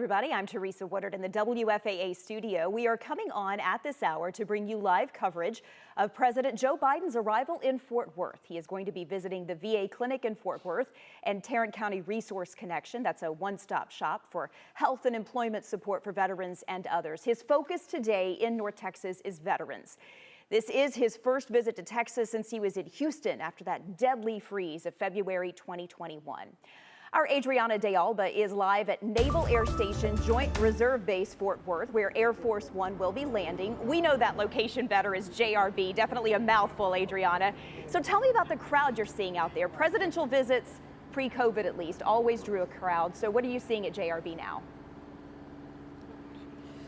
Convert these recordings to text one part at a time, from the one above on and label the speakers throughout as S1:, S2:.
S1: everybody. I'm Teresa Woodard in the WFAA studio. We are coming on at this hour to bring you live coverage of President Joe Biden's arrival in Fort Worth. He is going to be visiting the VA clinic in Fort Worth and Tarrant County Resource Connection. That's a one-stop shop for health and employment support for veterans and others. His focus today in North Texas is veterans. This is his first visit to Texas since he was in Houston after that deadly freeze of February 2021. Our Adriana De Alba is live at Naval Air Station Joint Reserve Base Fort Worth, where Air Force One will be landing. We know that location better as JRB. Definitely a mouthful, Adriana. So tell me about the crowd you're seeing out there. Presidential visits, pre-COVID at least, always drew a crowd. So what are you seeing at JRB now?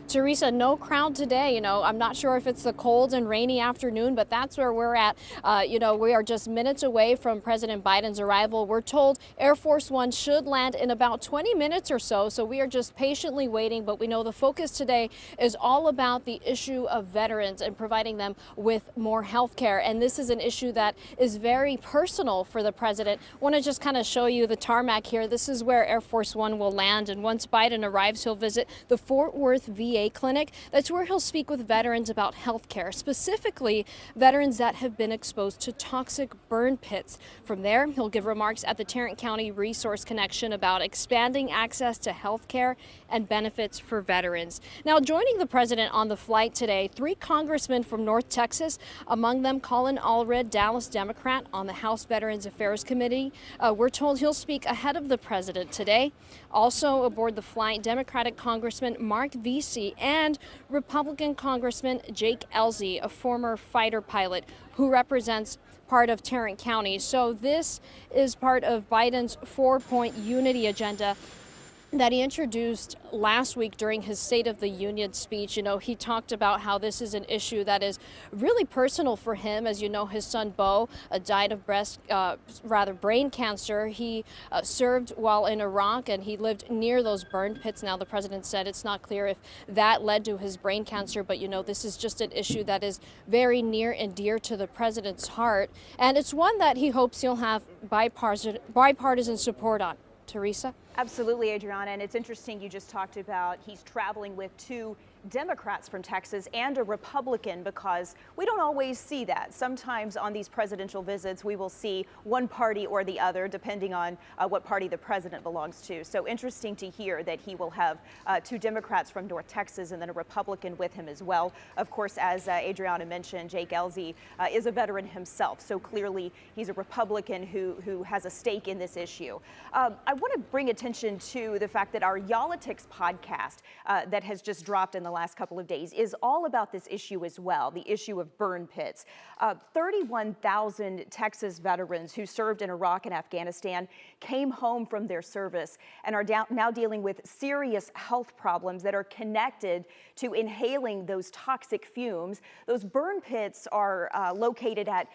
S2: Teresa, no crowd today. I'm not sure if it's the cold and rainy afternoon, but that's where we're at. We are just minutes away from President Biden's arrival. We're told Air Force One should land in about 20 minutes or so. So we are just patiently waiting. But we know the focus today is all about the issue of veterans and providing them with more health care. And this is an issue that is very personal for the president. I want to just kind of show you the tarmac here. This is where Air Force One will land. And once Biden arrives, he'll visit the Fort Worth VA clinic. That's where he'll speak with veterans about health care, specifically veterans that have been exposed to toxic burn pits. From there, he'll give remarks at the Tarrant County Resource Connection about expanding access to health care and benefits for veterans. Now, joining the president on the flight today, 3 congressmen from North Texas, among them Colin Allred, Dallas Democrat on the House Veterans Affairs Committee. We're told he'll speak ahead of the president today. Also aboard the flight, Democratic Congressman Mark Vesey and Republican Congressman Jake Ellzey, a former fighter pilot who represents part of Tarrant County. So this is part of Biden's 4-point unity agenda that he introduced last week during his State of the Union speech. He talked about how this is an issue that is really personal for him. As you know, his son Bo died of brain cancer. He served while in Iraq and he lived near those burn pits. Now, the president said it's not clear if that led to his brain cancer, but this is just an issue that is very near and dear to the president's heart. And it's one that he hopes he'll have bipartisan support on. Teresa?
S1: Absolutely, Adriana. And it's interesting you just talked about he's traveling with 2 Democrats from Texas and a Republican, because we don't always see that. Sometimes on these presidential visits, we will see one party or the other, depending on what party the president belongs to. So interesting to hear that he will have 2 Democrats from North Texas and then a Republican with him as well. Of course, as Adriana mentioned, Jake Ellzey is a veteran himself. So clearly he's a Republican who has a stake in this issue. I want to bring attention to the fact that our Y'all-itics podcast that has just dropped in the last couple of days is all about this issue as well, the issue of burn pits. 31,000 Texas veterans who served in Iraq and Afghanistan came home from their service and are now dealing with serious health problems that are connected to inhaling those toxic fumes. Those burn pits are located at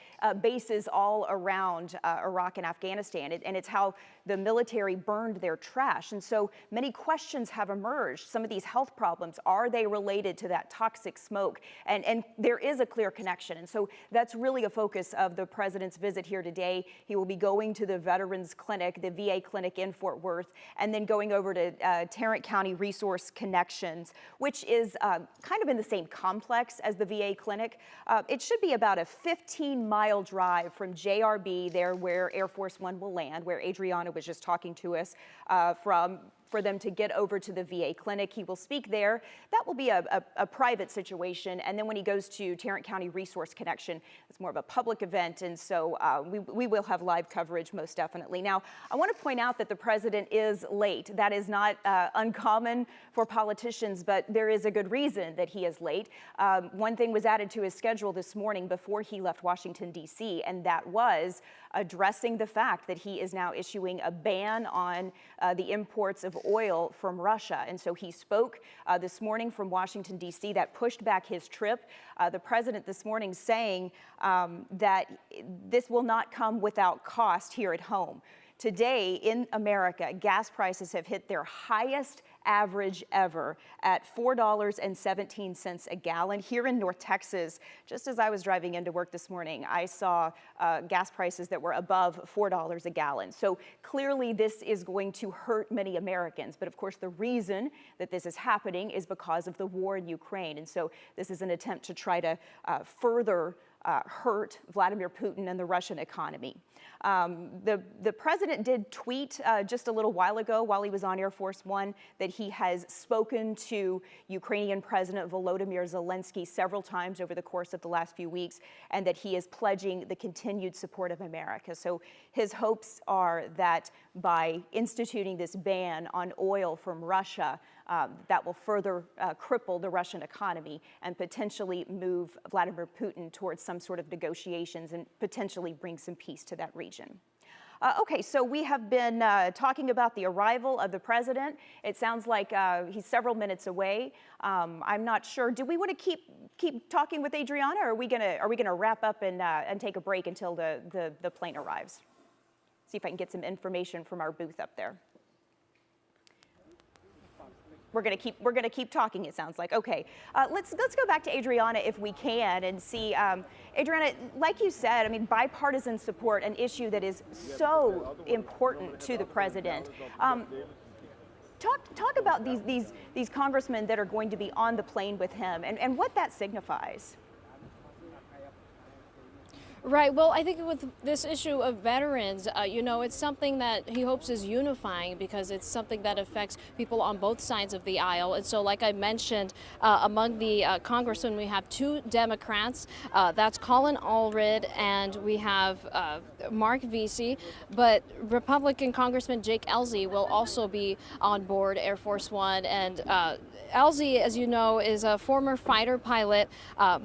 S1: bases all around Iraq and Afghanistan, and it's how the military burned their trash. And so many questions have emerged. Some of these health problems, are they related to that toxic smoke? And there is a clear connection. And so that's really a focus of the president's visit here today. He will be going to the Veterans Clinic, the VA clinic in Fort Worth, and then going over to Tarrant County Resource Connections, which is kind of in the same complex as the VA clinic. It should be about a 15-mile drive from JRB, there where Air Force One will land, where Adriana was just talking to us from, for them to get over to the VA clinic. He will speak there. That will be a private situation. And then when he goes to Tarrant County Resource Connection, it's more of a public event. And so we will have live coverage most definitely. Now, I want to point out that the president is late. That is not uncommon for politicians, but there is a good reason that he is late. One thing was added to his schedule this morning before he left Washington, D.C., and that was addressing the fact that he is now issuing a ban on the imports of oil from Russia. And so he spoke this morning from Washington, D.C. that pushed back his trip. The president this morning saying that this will not come without cost here at home. Today in America, gas prices have hit their highest average ever at $4.17 a gallon. Here in North Texas, just as I was driving into work this morning, I saw gas prices that were above $4 a gallon. So clearly this is going to hurt many Americans. But of course, the reason that this is happening is because of the war in Ukraine. And so this is an attempt to try to further hurt Vladimir Putin and the Russian economy. The president did tweet just a little while ago while he was on Air Force One that he has spoken to Ukrainian President Volodymyr Zelensky several times over the course of the last few weeks, and that he is pledging the continued support of America. So his hopes are that by instituting this ban on oil from Russia, that will further cripple the Russian economy and potentially move Vladimir Putin towards some sort of negotiations and potentially bring some peace to that region. Okay, so we have been talking about the arrival of the president. It sounds like he's several minutes away. I'm not sure. Do we want to keep talking with Adriana, or are we gonna wrap up and take a break until the plane arrives? See if I can get some information from our booth up there. We're gonna keep talking, it sounds like. Okay, let's go back to Adriana if we can and see, Adriana, like you said, I mean, bipartisan support, an issue that is so important to the president. Talk about these congressmen that are going to be on the plane with him and what that signifies.
S2: Right. Well, I think with this issue of veterans, it's something that he hopes is unifying because it's something that affects people on both sides of the aisle. And so, like I mentioned, among the congressmen, we have two Democrats. That's Colin Allred and we have Mark Vesey. But Republican Congressman Jake Ellzey will also be on board Air Force One. And Ellzey, as you know, is a former fighter pilot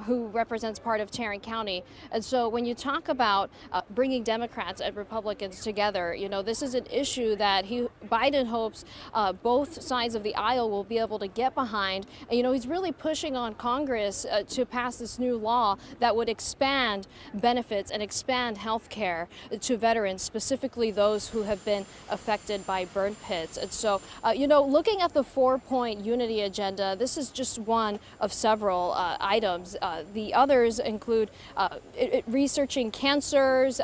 S2: who represents part of Tarrant County. And so when you talk about bringing Democrats and Republicans together, this is an issue that Biden hopes both sides of the aisle will be able to get behind. And, he's really pushing on Congress to pass this new law that would expand benefits and expand health care to veterans, specifically those who have been affected by burn pits. And so, looking at the 4-point unity agenda, this is just one of several items. The others include researching cancers,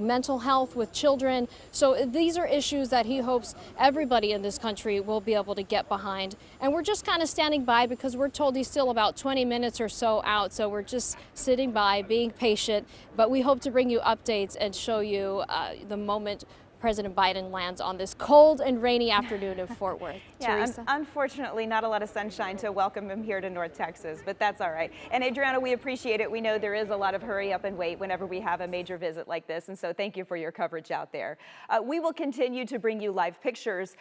S2: mental health with children. So these are issues that he hopes everybody in this country will be able to get behind. And we're just kind of standing by because we're told he's still about 20 minutes or so out. So we're just sitting by, being patient. But we hope to bring you updates and show you the moment President Biden lands on this cold and rainy afternoon in Fort Worth.
S1: Yeah,
S2: Teresa?
S1: Unfortunately, not a lot of sunshine to welcome him here to North Texas, but that's all right. And Adriana, we appreciate it. We know there is a lot of hurry up and wait whenever we have a major visit like this, and so thank you for your coverage out there. We will continue to bring you live pictures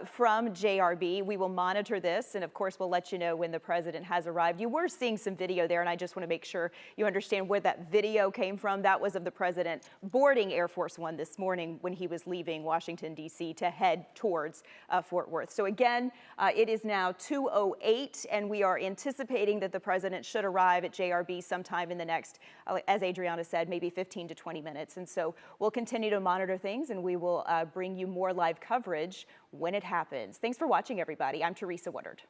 S1: from JRB. We will monitor this, and of course, we'll let you know when the president has arrived. You were seeing some video there, and I just want to make sure you understand where that video came from. That was of the president boarding Air Force One this morning when he was leaving Washington, D.C. to head towards Fort Worth. So again, it is now 2:08, and we are anticipating that the president should arrive at JRB sometime in the next, as Adriana said, maybe 15 to 20 minutes. And so we'll continue to monitor things, and we will bring you more live coverage when it happens. Thanks for watching, everybody. I'm Teresa Woodard.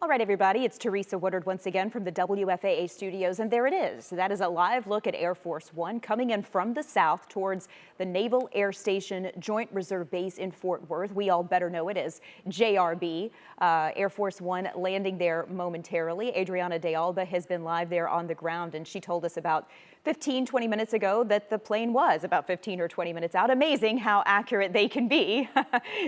S1: All right, everybody, it's Teresa Woodard once again from the WFAA studios, and there it is. That is a live look at Air Force One coming in from the south towards the Naval Air Station Joint Reserve Base in Fort Worth. We all better know it as JRB. Air Force One landing there momentarily. Adriana De Alba has been live there on the ground, and she told us about 20 minutes ago that the plane was about 15 or 20 minutes out. Amazing how accurate they can be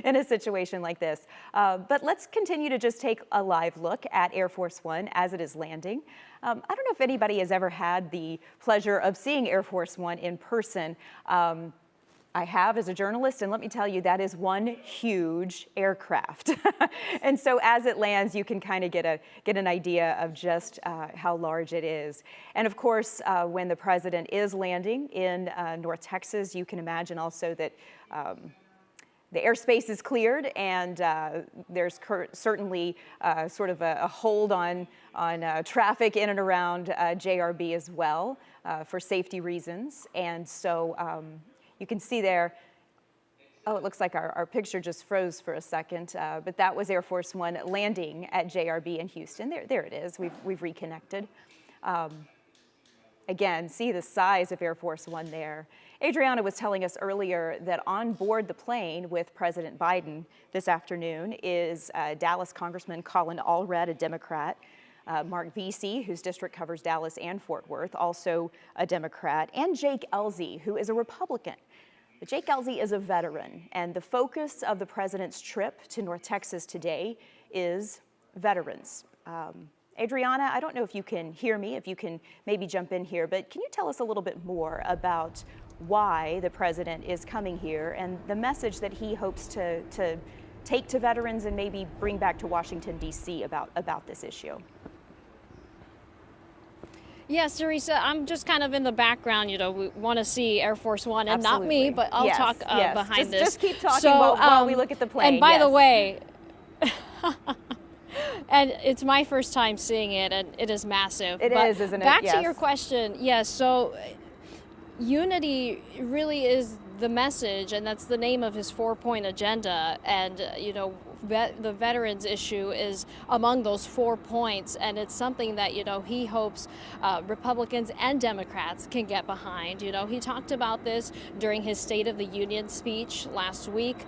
S1: in a situation like this. But let's continue to just take a live look at Air Force One as it is landing. I don't know if anybody has ever had the pleasure of seeing Air Force One in person. I have as a journalist, and let me tell you, that is one huge aircraft. And so as it lands, you can kind of get an idea of just how large it is. And of course, when the president is landing in North Texas, you can imagine also that the airspace is cleared, and there's certainly sort of a hold on traffic in and around JRB as well for safety reasons. And so you can see there, oh, it looks like our picture just froze for a second, but that was Air Force One landing at JRB in Houston. There it is. We've reconnected. Again, see the size of Air Force One there. Adriana was telling us earlier that on board the plane with President Biden this afternoon is Dallas Congressman Colin Allred, a Democrat, Mark Vesey, whose district covers Dallas and Fort Worth, also a Democrat, and Jake Ellzey, who is a Republican. But Jake Ellzey is a veteran, and the focus of the president's trip to North Texas today is veterans. Adriana, I don't know if you can hear me, if you can maybe jump in here, but can you tell us a little bit more about why the president is coming here and the message that he hopes to take to veterans and maybe bring back to Washington, D.C. about this issue?
S2: Yes, Teresa, I'm just kind of in the background. You know, we want to see Air Force One, and
S1: Absolutely.
S2: not me, but I'll talk behind this.
S1: Just keep talking while we look at the plane.
S2: And by the way, and it's my first time seeing it, and it is massive.
S1: It is, isn't it?
S2: Back to your question, yes, so unity really is the message, and that's the name of his 4-point agenda. And, you know, the veterans issue is among those 4 points, and it's something that, you know, he hopes Republicans and Democrats can get behind. You know, he talked about this during his State of the Union speech last week.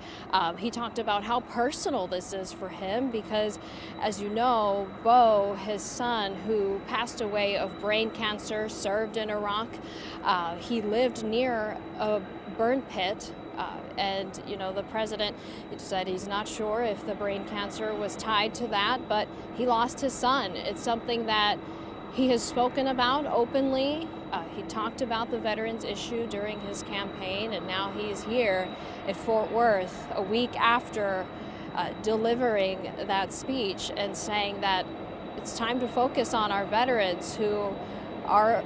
S2: He talked about how personal this is for him because, as you know, Bo, his son, who passed away of brain cancer, served in Iraq. He lived near a burn pit. And, you know, the president said he's not sure if the brain cancer was tied to that, but he lost his son. It's something that he has spoken about openly. He talked about the veterans issue during his campaign, and now he's here at Fort Worth a week after delivering that speech and saying that it's time to focus on our veterans who are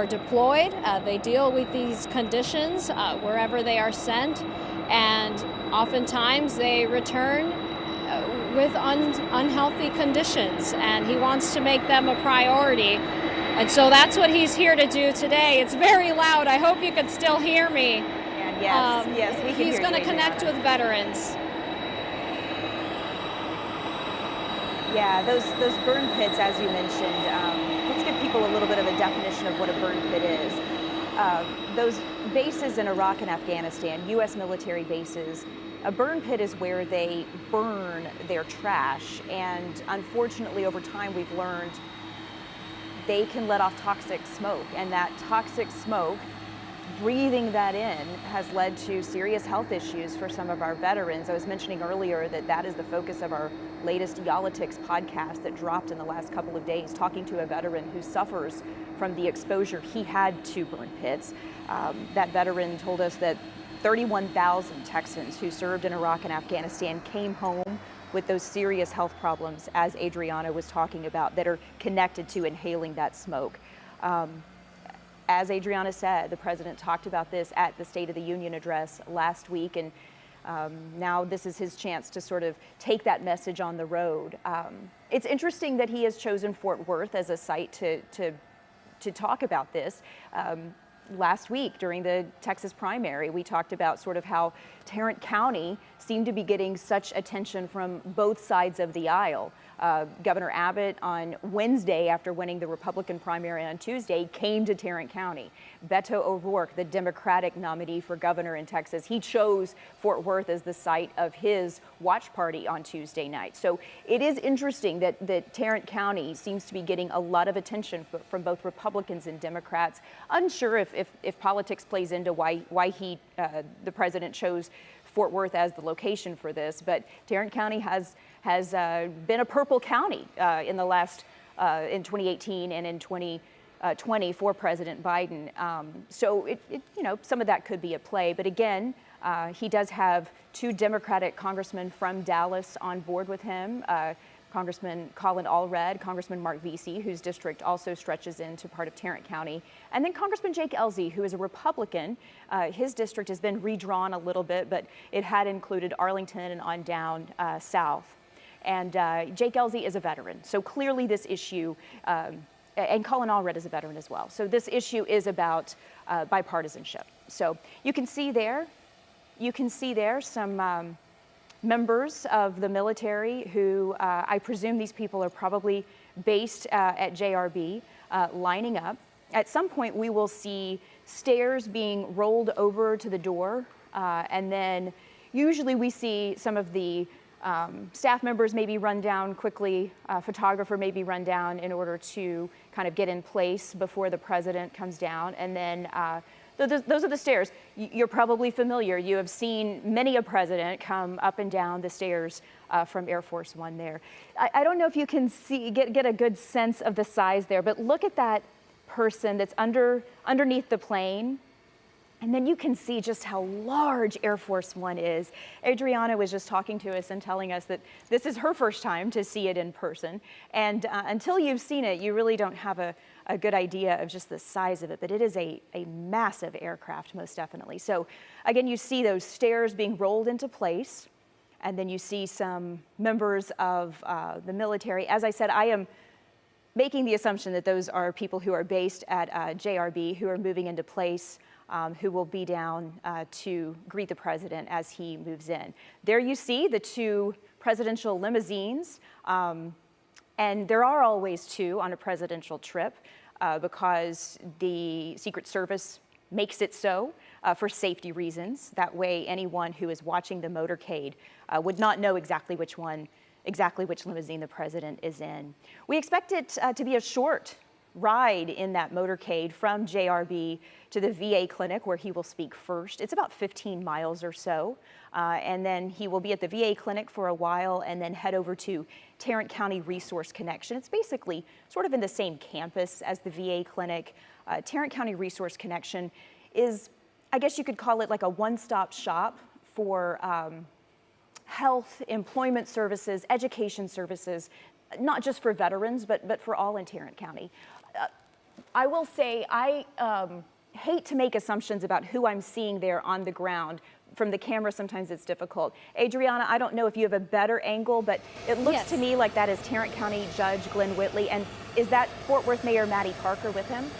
S2: deployed. They deal with these conditions wherever they are sent, and oftentimes they return with unhealthy conditions, and he wants to make them a priority. And so that's what he's here to do today. It's very loud. I hope you can still hear me.
S1: And yes, we can hear you.
S2: He's going to connect with veterans.
S1: Yeah, those burn pits, as you mentioned, let's give people a little bit of a definition of what a burn pit is. Those bases in Iraq and Afghanistan, U.S. military bases, a burn pit is where they burn their trash, and unfortunately over time we've learned they can let off toxic smoke, and that toxic smoke, breathing that in, has led to serious health issues for some of our veterans. I was mentioning earlier that is the focus of our latest Politics podcast that dropped in the last couple of days, talking to a veteran who suffers from the exposure he had to burn pits. That veteran told us that 31,000 Texans who served in Iraq and Afghanistan came home with those serious health problems, as Adriana was talking about, that are connected to inhaling that smoke. As Adriana said, the president talked about this at the State of the Union address last week, and now this is his chance to sort of take that message on the road. It's interesting that he has chosen Fort Worth as a site to talk about this. Last week during the Texas primary, we talked about sort of how Tarrant County seem to be getting such attention from both sides of the aisle. Governor Abbott on Wednesday, after winning the Republican primary on Tuesday, came to Tarrant County. Beto O'Rourke, the Democratic nominee for governor in Texas, he chose Fort Worth as the site of his watch party on Tuesday night. So it is interesting that Tarrant County seems to be getting a lot of attention from both Republicans and Democrats. Unsure if politics plays into why the president chose Fort Worth as the location for this, but Tarrant County has been a purple county in the last in 2018 and in 2020 for President Biden. So some of that could be at play. But again, he does have two Democratic congressmen from Dallas on board with him. Congressman Colin Allred, Congressman Mark Vesey, whose district also stretches into part of Tarrant County, and then Congressman Jake Ellzey, who is a Republican. His district has been redrawn a little bit, but it had included Arlington and on down south. And Jake Ellzey is a veteran, so clearly this issue, and Colin Allred is a veteran as well. So this issue is about bipartisanship. So you can see there some members of the military who I presume these people are probably based at JRB lining up. At some point we will see stairs being rolled over to the door, and then usually we see some of the staff members maybe run down quickly, photographer maybe run down in order to kind of get in place before the president comes down, and then those are the stairs. You're probably familiar. You have seen many a president come up and down the stairs from Air Force One there. I don't know if you can get a good sense of the size there, but look at that person that's underneath the plane. And then you can see just how large Air Force One is. Adriana was just talking to us and telling us that this is her first time to see it in person. And until you've seen it, you really don't have a good idea of just the size of it. But it is a massive aircraft, most definitely. So again, you see those stairs being rolled into place. And then you see some members of the military. As I said, I am making the assumption that those are people who are based at JRB, who are moving into place, who will be down to greet the president as he moves in. There you see the two presidential limousines, and there are always two on a presidential trip because the Secret Service makes it so for safety reasons. That way anyone who is watching the motorcade would not know exactly which limousine the president is in. We expect it to be a short ride in that motorcade from JRB to the VA clinic where he will speak first. It's about 15 miles or so. And then he will be at the VA clinic for a while and then head over to Tarrant County Resource Connection. It's basically sort of in the same campus as the VA clinic. Tarrant County Resource Connection is, I guess you could call it like a one-stop shop for health, employment services, education services, not just for veterans, but for all in Tarrant County. I will say I hate to make assumptions about who I'm seeing there on the ground. From the camera, sometimes it's difficult. Adriana, I don't know if you have a better angle, but it looks to me like that is Tarrant County Judge Glenn Whitley. And is that Fort Worth Mayor Mattie Parker with him?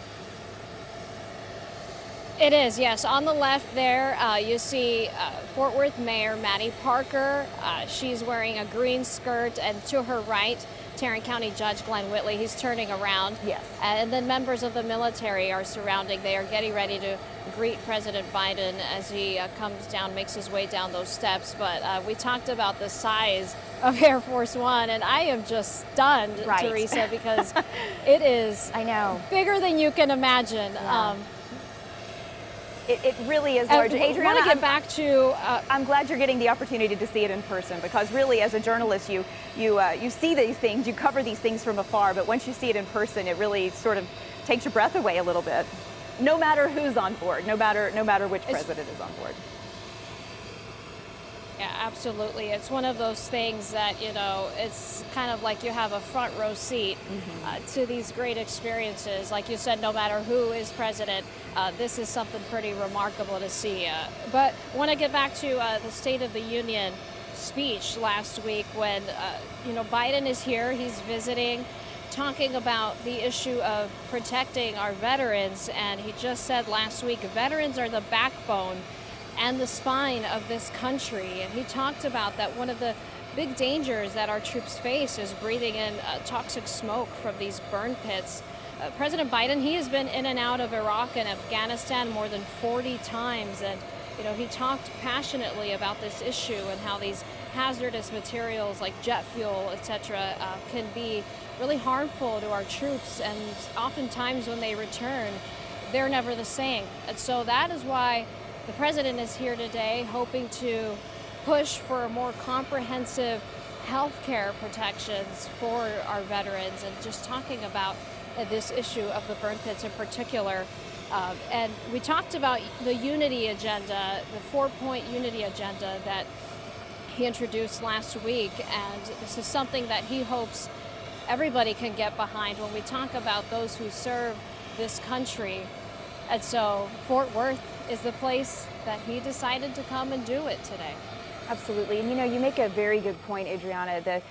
S2: It is, yes. On the left there, you see Fort Worth Mayor Mattie Parker. She's wearing a green skirt, and to her right, Tarrant County Judge Glenn Whitley. He's turning around. Yes. And then members of the military are surrounding. They are getting ready to greet President Biden as he comes down, makes his way down those steps. But we talked about the size of Air Force One, and I am just stunned, Teresa, because it is bigger than you can imagine. Yeah.
S1: It really is large. Adriana,
S2: I want to get back to.
S1: I'm glad you're getting the opportunity to see it in person, because really, as a journalist, you see these things, you cover these things from afar, but once you see it in person, it really sort of takes your breath away a little bit. No matter who's on board, no matter which president is on board.
S2: Yeah, absolutely. It's one of those things that, you know, it's kind of like you have a front row seat to these great experiences. Like you said, no matter who is president, this is something pretty remarkable to see. But I want to get back to the State of the Union speech last week when, you know, Biden is here. He's visiting, talking about the issue of protecting our veterans. And he just said last week, veterans are the backbone. and the spine of this country. And he talked about that one of the big dangers that our troops face is breathing in toxic smoke from these burn pits. President Biden, he has been in and out of Iraq and Afghanistan more than 40 times, and he talked passionately about this issue and how these hazardous materials like jet fuel, etc., can be really harmful to our troops, and oftentimes when they return, they're never the same. And so that is why the president is here today, hoping to push for more comprehensive health care protections for our veterans, and just talking about this issue of the burn pits in particular. And we talked about the unity agenda, the 4-point unity agenda that he introduced last week, and this is something that he hopes everybody can get behind when we talk about those who serve this country. And so Fort Worth is the place that he decided to come and do it today.
S1: Absolutely. And you make a very good point, Adriana.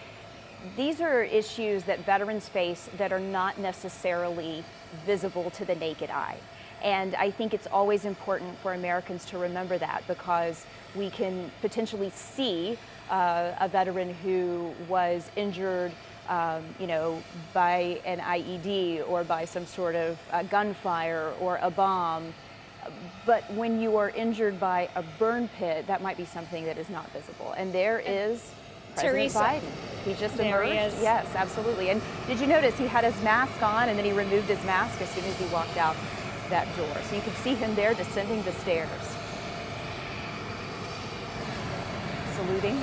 S1: These are issues that veterans face that are not necessarily visible to the naked eye. And I think it's always important for Americans to remember that, because we can potentially see a veteran who was injured by an IED or by some sort of gunfire or a bomb. But when you are injured by a burn pit, that might be something that is not visible. And there is President Biden. He just emerged.
S2: There he is.
S1: Yes, absolutely. And did you notice he had his mask on and then he removed his mask as soon as he walked out that door? So you could see him there descending the stairs, saluting,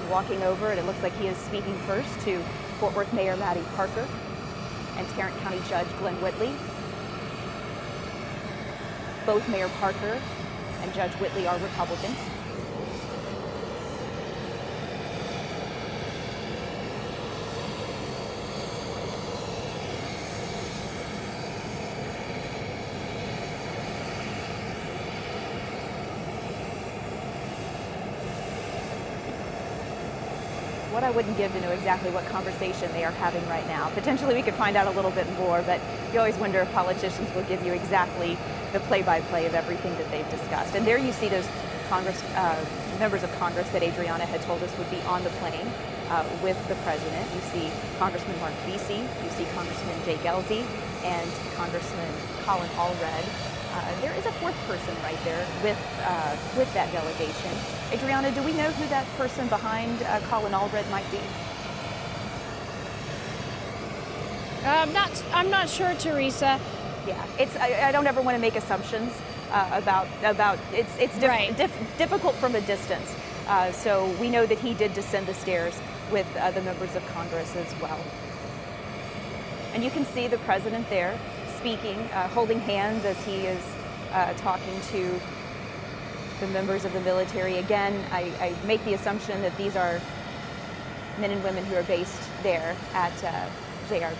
S1: walking over, and it looks like he is speaking first to Fort Worth Mayor Mattie Parker and Tarrant County Judge Glenn Whitley. Both Mayor Parker and Judge Whitley are Republicans. What I wouldn't give to know exactly what conversation they are having right now. Potentially we could find out a little bit more, but you always wonder if politicians will give you exactly the play-by-play of everything that they've discussed. And there you see those members of Congress that Adriana had told us would be on the plane with the president. You see Congressman Mark Vesey, you see Congressman Jay Gelsey, and Congressman Colin Allred. There is a fourth person right there with that delegation. Adriana, do we know who that person behind Colin Allred might be?
S2: I'm not sure, Teresa.
S1: Yeah, I don't ever want to make assumptions about it's
S2: Right.
S1: difficult from a distance. So we know that he did descend the stairs with the members of Congress as well. And you can see the president there speaking, holding hands as he is talking to the members of the military. Again, I make the assumption that these are men and women who are based there at JRB.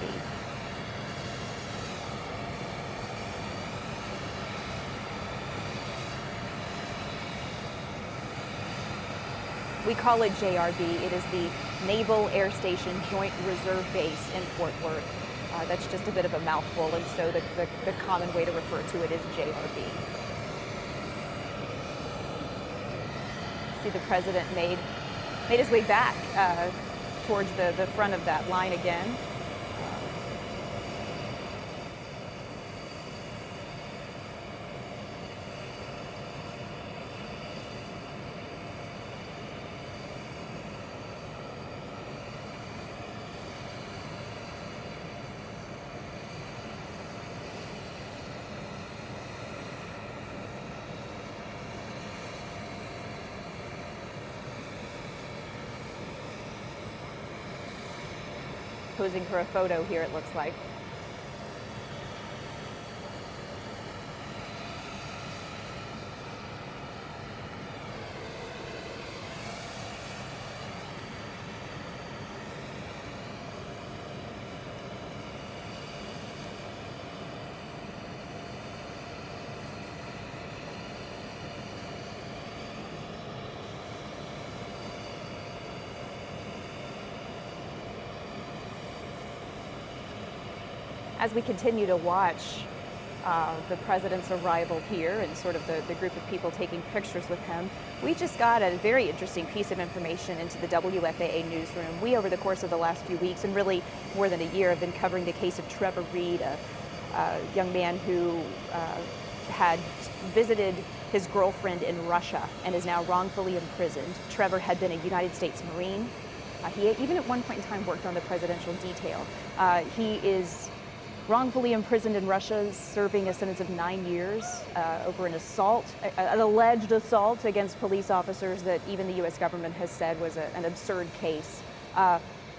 S1: We call it JRB. It is the Naval Air Station Joint Reserve Base in Fort Worth. That's just a bit of a mouthful, and so the common way to refer to it is JRB. See, the president made his way back towards the front of that line again. Posing for a photo here, it looks like. As we continue to watch the president's arrival here and sort of the group of people taking pictures with him. We just got a very interesting piece of information into the WFAA newsroom. We, over the course of the last few weeks, and really more than a year, have been covering the case of Trevor Reed, a young man who had visited his girlfriend in Russia and is now wrongfully imprisoned. Trevor had been a United States Marine. He even at one point in time worked on the presidential detail. He is wrongfully imprisoned in Russia, serving a sentence of 9 years over an assault, an alleged assault against police officers that even the U.S. government has said was an absurd case.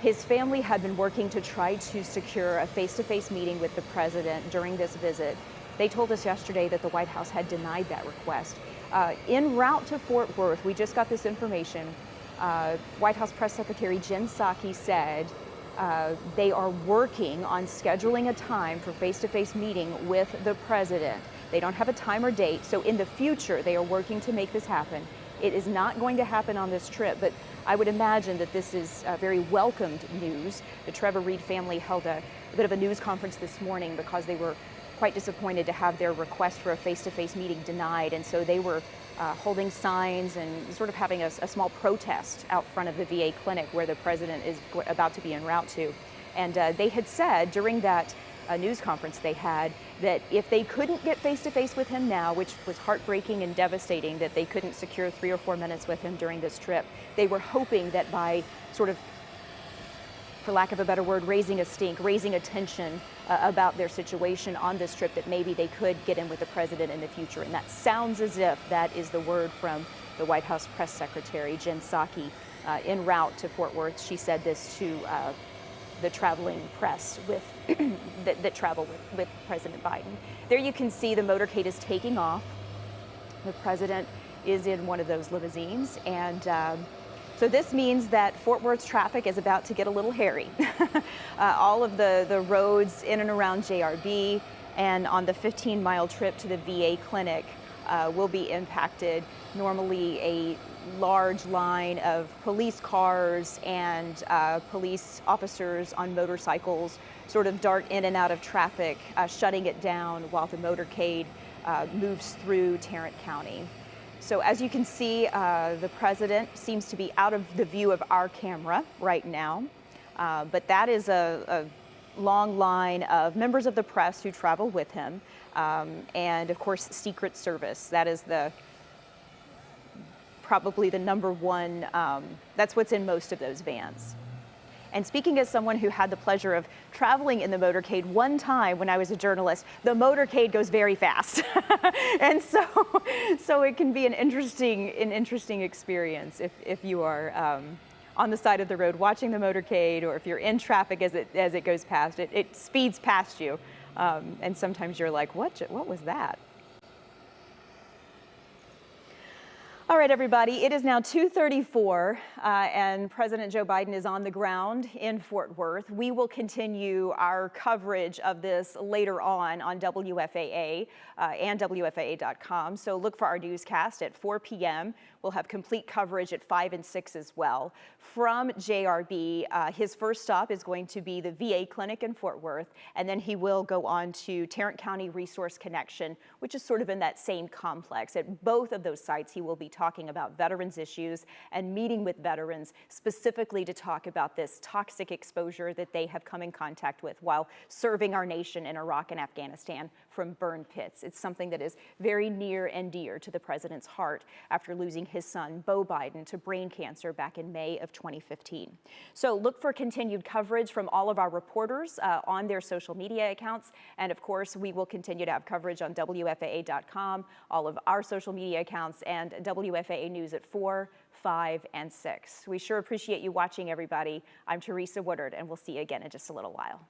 S1: His family had been working to try to secure a face-to-face meeting with the president during this visit. They told us yesterday that the White House had denied that request. En route to Fort Worth, we just got this information. White House Press Secretary Jen Psaki said they are working on scheduling a time for face-to-face meeting with the president. They don't have a time or date, so in the future they are working to make this happen. It is not going to happen on this trip, but I would imagine that this is very welcomed news. The Trevor Reed family held a bit of a news conference this morning because they were quite disappointed to have their request for a face-to-face meeting denied, and so they were holding signs and sort of having a small protest out front of the VA clinic where the president is about to be en route to. And they had said during that news conference they had that if they couldn't get face-to-face with him now, which was heartbreaking and devastating that they couldn't secure 3 or 4 minutes with him during this trip, they were hoping that by sort of, for lack of a better word, raising a stink, raising attention about their situation on this trip, that maybe they could get in with the president in the future. And that sounds as if that is the word from the White House press secretary, Jen Psaki, en route to Fort Worth. She said this to the traveling press with that travel with President Biden. There you can see the motorcade is taking off. The president is in one of those limousines, and so this means that Fort Worth's traffic is about to get a little hairy. All of the roads in and around JRB and on the 15-mile trip to the VA clinic will be impacted. Normally a large line of police cars and police officers on motorcycles sort of dart in and out of traffic, shutting it down while the motorcade moves through Tarrant County. So as you can see, the president seems to be out of the view of our camera right now, but that is a long line of members of the press who travel with him, and of course Secret Service. That is probably the number one, that's what's in most of those vans. And speaking as someone who had the pleasure of traveling in the motorcade one time when I was a journalist, the motorcade goes very fast. And so it can be an interesting experience if you are on the side of the road watching the motorcade, or if you're in traffic as it goes past. It speeds past you. And sometimes you're like, what was that? All right, everybody, it is now 2:34, and President Joe Biden is on the ground in Fort Worth. We will continue our coverage of this later on WFAA and WFAA.com. So look for our newscast at 4 p.m. We'll have complete coverage at 5 and 6 as well. From JRB, his first stop is going to be the VA clinic in Fort Worth, and then he will go on to Tarrant County Resource Connection, which is sort of in that same complex. At both of those sites, he will be talking about veterans issues and meeting with veterans specifically to talk about this toxic exposure that they have come in contact with while serving our nation in Iraq and Afghanistan from burn pits. It's something that is very near and dear to the president's heart after losing his son, Beau Biden, to brain cancer back in May of 2015. So look for continued coverage from all of our reporters on their social media accounts. And of course, we will continue to have coverage on WFAA.com, all of our social media accounts, and WFAA News at 4, 5, and 6. We sure appreciate you watching, everybody. I'm Teresa Woodard, and we'll see you again in just a little while.